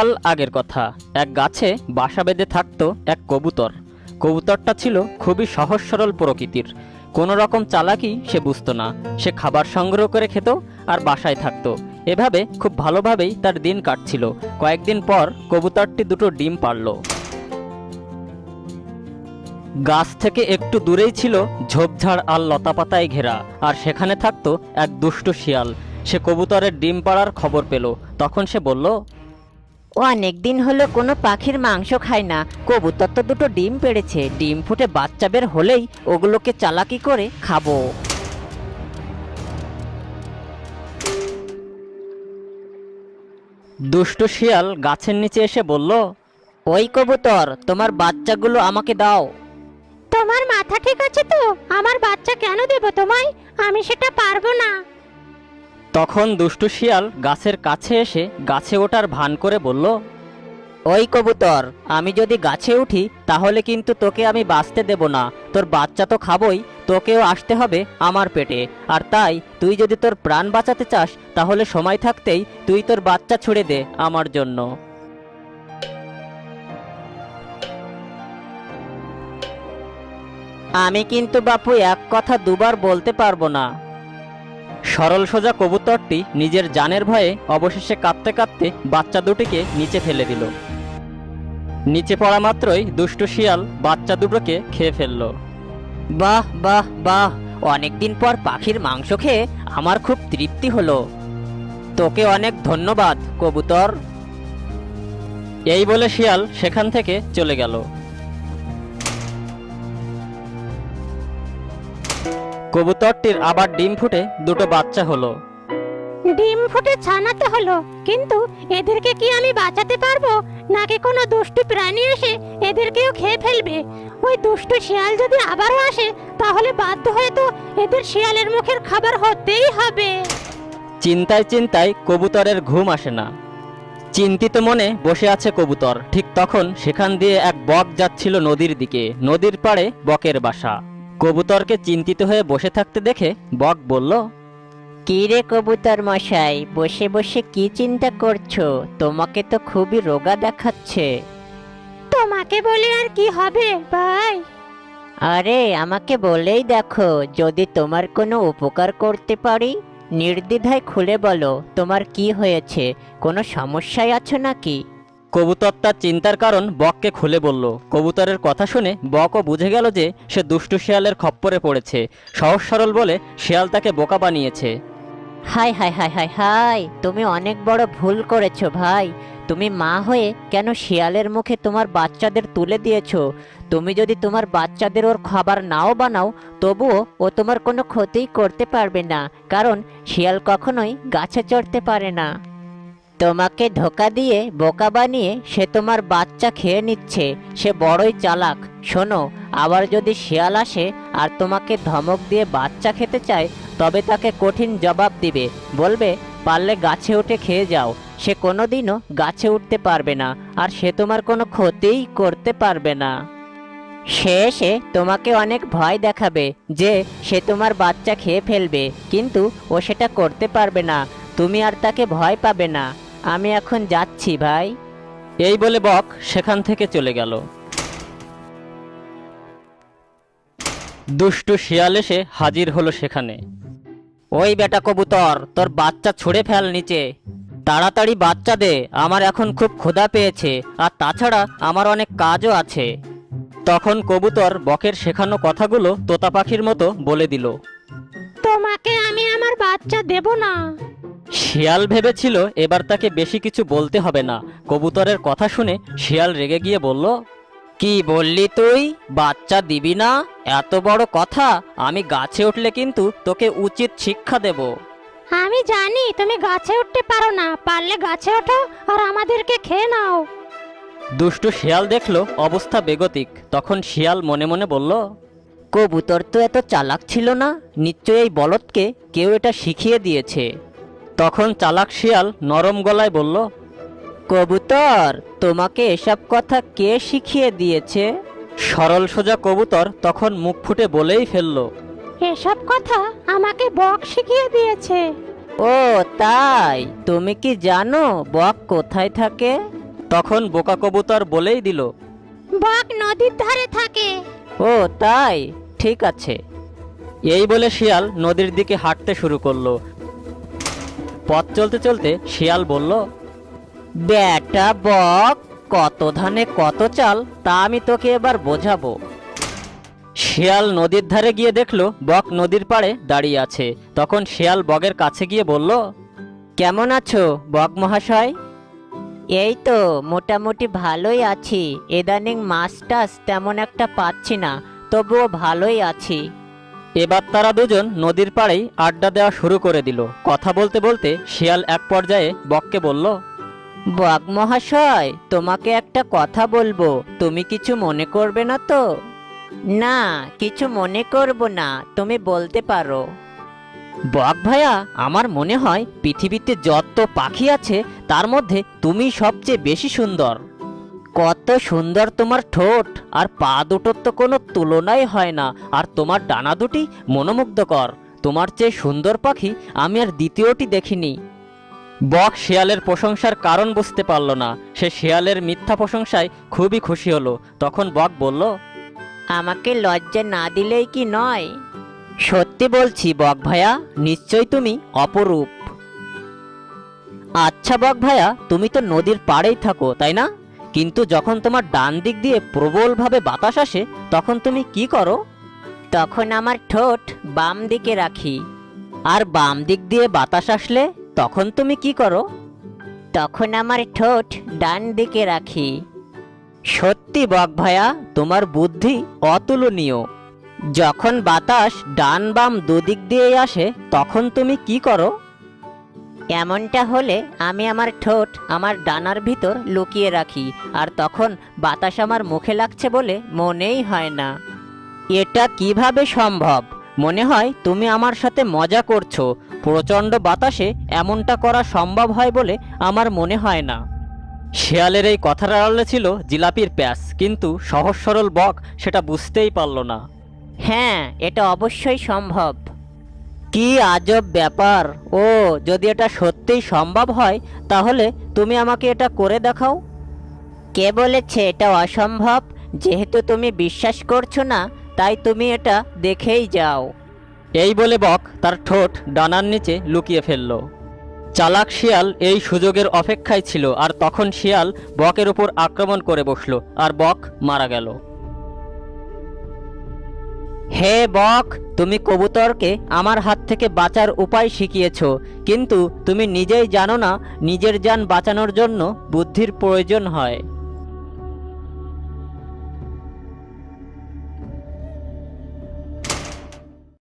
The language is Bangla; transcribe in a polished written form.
বহুকাল আগের কথা, এক গাছে বাসা বেঁধে থাকতো এক কবুতর। কবুতরটা ছিল খুবই সহজ সরল প্রকৃতির। কোনো রকম চালাকি সে বুঝতো না। সে খাবার সংগ্রহ করে খেত আর বাসায় থাকতো। এভাবে খুব ভালোভাবেই তার দিন কাটছিল। কয়েকদিন পর কবুতরটি দুটো ডিম পাড়ল। গাছ থেকে একটু দূরেই ছিল ঝোপঝাড় আর লতাপাতায় ঘেরা, আর সেখানে থাকতো এক দুষ্ট শিয়াল। সে কবুতরের ডিম পাড়ার খবর পেল। তখন সে বলল, অনেকদিন হলো কোনো পাখির মাংস খায় না। কবুতর তো দুটো ডিম পেড়েছে, ডিম ফুটে বাচ্চা বের হলেই ওগুলোকে চালাকি করে খাবো। দুষ্ট শিয়াল গাছের নিচে এসে বলল, ওই কবুতর, তোমার বাচ্চাগুলো আমাকে দাও। তোমার মাথা ঠিক আছে তো? আমার বাচ্চা কেন দেব তোমায়? আমি সেটা পারবো না। তখন দুষ্টু শিয়াল গাছের কাছে এসে গাছে ওঠার ভান করে বলল, ওই কবুতর, আমি যদি গাছে উঠি তাহলে কিন্তু তোকে আমি বাঁচতে দেব না। তোর বাচ্চা তো খাবই, তোকেও আসতে হবে আমার পেটে। আর তাই তুই যদি তোর প্রাণ বাঁচাতে চাস তাহলে সময় থাকতেই তুই তোর বাচ্চা ছুড়ে দে আমার জন্য। আমি কিন্তু বাপু এক কথা দুবার বলতে পারবো না। সরল সোজা কবুতরটি নিজের জানের ভয়ে অবশেষে কাঁদতে কাঁদতে বাচ্চা দুটিকে নিচে ফেলে দিল। নিচে পড়া মাত্রই দুষ্টু শিয়াল বাচ্চা দুটোকে খেয়ে ফেলল। বাহ বাহ বাহ, অনেকদিন পর পাখির মাংস খেয়ে আমার খুব তৃপ্তি হলো। তোকে অনেক ধন্যবাদ কবুতর। এই বলে শিয়াল সেখান থেকে চলে গেল। কবুতরটির আবার ডিম ফুটে দুটো বাচ্চা হলো। ডিম ফুটে ছানাতে হলো, কিন্তু এদেরকে কি আমি বাঁচাতে পারবো, নাকি কোনো দুষ্টু প্রাণী এসে এদেরকেও খেয়ে ফেলবে? ওই দুষ্টু শিয়াল যদি আবারও আসে তাহলে বাধ্য হয়ে তো এদের শিয়ালের মুখের খাবার হতেই হবে। চিন্তায় চিন্তায় কবুতরের ঘুম আসে না। চিন্তিত মনে বসে আছে কবুতর। ঠিক তখন সেখান দিয়ে এক বক যাচ্ছিল নদীর দিকে। নদীর পাড়ে বকের বাসা। কবুতরকে চিন্তিত হয়ে বসে থাকতে দেখে বক বলল, কি রে কবুতর মশাই, বসে বসে কি চিন্তা করছো? তোমাকে তো খুবই রোগা দেখাচ্ছে। তোমাকে বলে আর কি হবে ভাই? আরে আমাকে বলেই দেখো, যদি তোমার কোনো উপকার করতে পারি। নির্দ্বিধায় খুলে বলো, তোমার কি হয়েছে? কোনো সমস্যায় আছো নাকি? কবুতর তার চিন্তার কারণ বককে খুলে বলল। কবুতরের কথা শুনে বকও বুঝে গেল যে সে দুষ্টু শিয়ালের খপ্পরে পড়েছে। সহজ সরল বলে শিয়াল তাকে বোকা বানিয়েছে। High high high high high, তুমি অনেক বড় ভুল করেছো ভাই। তুমি মা হয়ে কেন শিয়ালের মুখে তোমার বাচ্চাদের তুলে দিয়েছো? তুমি যদি তোমার বাচ্চাদের ওর খাবার নাও বানাও, তবুও ও তোমার কোনো ক্ষতিই করতে পারবে না, কারণ শিয়াল কখনোই গাছে চড়তে পারে না। তোমাকে ধোকা দিয়ে বোকা বানিয়ে সে তোমার বাচ্চা খেয়ে নিচ্ছে। সে বড়ই চালাক। শোনো, আবার যদি শিয়াল আসে আর তোমাকে ধমক দিয়ে বাচ্চা খেতে চায়, তবে তাকে কঠিন জবাব দিবে। বলবে, পারলে গাছে উঠে খেয়ে যাও। সে কোনোদিনও গাছে উঠতে পারবে না, আর সে তোমার কোনো ক্ষতিই করতে পারবে না। সে এসে তোমাকে অনেক ভয় দেখাবে যে সে তোমার বাচ্চা খেয়ে ফেলবে, কিন্তু ও সেটা করতে পারবে না। তুমি আর তাকে ভয় পাবে না। আমি এখন যাচ্ছি ভাই। এই বলে বক সেখান থেকে চলে গেল। দুষ্টু শিয়াল এসে হাজির হলো সেখানে। ওই বেটা কবুতর, তোর বাচ্চা ছুঁড়ে ফেল নিচে। তাড়াতাড়ি বাচ্চা দে, আমার এখন খুব ক্ষুধা পেয়েছে, আর তাছাড়া আমার অনেক কাজও আছে। তখন কবুতর বকের শেখানো কথাগুলো তোতা পাখির মতো বলে দিল। তোমাকে আমি আমার বাচ্চা দেব না। শিয়াল ভেবেছিল এবার তাকে বেশি কিছু বলতে হবে না। কবুতরের কথা শুনে শিয়াল রেগে গিয়ে বলল, কি বললি তুই? বাচ্চা দিবি না? এত বড় কথা! আমি গাছে উঠলে কিন্তু তোকে উচিত শিক্ষা দেব। আমি জানি তুমি গাছে উঠতে পারো না, পারলে গাছে ওঠো আর আমাদেরকে খেয়ে নাও। দুষ্টু শিয়াল দেখলো অবস্থা বেগতিক। তখন শিয়াল মনে মনে বলল, কবুতর তো এত চালাক ছিল না, নিশ্চয়ই এই বলদকে কেউ এটা শিখিয়ে দিয়েছে। তখন চালাক শিয়াল নরম গলায় বলল, কবুতর, তোমাকে এসব কথা কে শিখিয়ে দিয়েছে? সরল সোজা কবুতর তখন মুখ ফুটে বলেই ফেলল, এসব কথা আমাকে বক শিখিয়ে দিয়েছে। ও তাই? তুমি কি জানো বক কোথায় থাকে? তখন বোকা কবুতর বলেই দিল, বক নদীর ধারে থাকে। ও তাই, ঠিক আছে। এই বলে শিয়াল নদীর দিকে হাঁটতে শুরু করলো। পথ চলতে চলতে শিয়াল বলল, বেটা বক, কত ধানে কত চাল তা আমি তোকে এবার বোঝাবো। শিয়াল নদীর ধারে গিয়ে দেখলো বক নদীর পাড়ে দাঁড়িয়ে আছে। তখন শিয়াল বকের কাছে গিয়ে বলল, কেমন আছো বক মহাশয়? এই তো মোটামুটি ভালোই আছি। ইদানিং মাছ টাছ তেমন একটা পাচ্ছি না, তবুও ভালোই আছি। এবার তারা দুজন নদীর পাড়েই আড্ডা দেওয়া শুরু করে দিল। কথা বলতে বলতে শিয়াল এক পর্যায়ে বককে বলল, বক মহাশয়, তোমাকে একটা কথা বলবো, তুমি কিছু মনে করবে না তো? না, কিছু মনে করব না, তুমি বলতে পারো। বক ভাইয়া, আমার মনে হয় পৃথিবীতে যত পাখি আছে তার মধ্যে তুমি সবচেয়ে বেশি সুন্দর। কত সুন্দর তোমার ঠোঁট, আর পা দুটোর তো কোনো তুলনাই হয় না, আর তোমার ডানা দুটি মনোমুগ্ধকর। তোমার চেয়ে সুন্দর পাখি আমি আর দ্বিতীয়টি দেখিনি। বক শিয়ালের প্রশংসার কারণ বুঝতে পারল না। সে শিয়ালের মিথ্যা প্রশংসায় খুবই খুশি হলো। তখন বক বলল, আমাকে লজ্জা না দিলেই কি নয়? সত্যি বলছি বক ভাইয়া, নিশ্চয় তুমি অপরূপ। আচ্ছা বক ভাইয়া, তুমি তো নদীর পাড়েই থাকো তাই না? কিন্তু যখন তোমার ডান দিক দিয়ে প্রবলভাবে বাতাস আসে তখন তুমি কি করো? তখন আমার ঠোঁট বাম দিকে রাখি। আর বাম দিক দিয়ে বাতাস আসলে তখন তুমি কি করো? তখন আমার ঠোঁট ডান দিকে রাখি। সত্যি বক ভাইয়া, তোমার বুদ্ধি অতুলনীয়। যখন বাতাস ডান বাম দুদিক দিয়ে আসে তখন তুমি কি করো? এমনটা হলে আমি আমার ঠোঁট আমার ডানার ভিতর লুকিয়ে রাখি, আর তখন বাতাস আমার মুখে লাগছে বলে মনেই হয় না। এটা কিভাবে সম্ভব? মনে হয় তুমি আমার সাথে মজা করছো। প্রচণ্ড বাতাসে এমনটা করা সম্ভব হয় বলে আমার মনে হয় না। শিয়ালের এই কথার আড়ালে ছিল জিলাপির প্যাঁচ, কিন্তু সহজ সরল বক সেটা বুঝতেই পারল না। হ্যাঁ, এটা অবশ্যই সম্ভব। কি আজব ব্যাপার! ও, যদি এটা সত্যিই সম্ভব হয় তাহলে তুমি আমাকে এটা করে দেখাও। কে বলেছে এটা অসম্ভব? যেহেতু তুমি বিশ্বাস করছো না, তাই তুমি এটা দেখেই যাও। এই বলে বক তার ঠোঁট ডানার নিচে লুকিয়ে ফেলল। চালাক শিয়াল এই সুযোগের অপেক্ষায় ছিল, আর তখন শিয়াল বকের উপর আক্রমণ করে বসলো, আর বক মারা গেল। হে বক, তুমি কবুতরকে আমার হাত থেকে বাঁচার উপায় শিখিয়েছো, কিন্তু তুমি নিজেই জানো না নিজের জান বাঁচানোর জন্য বুদ্ধির প্রয়োজন হয়।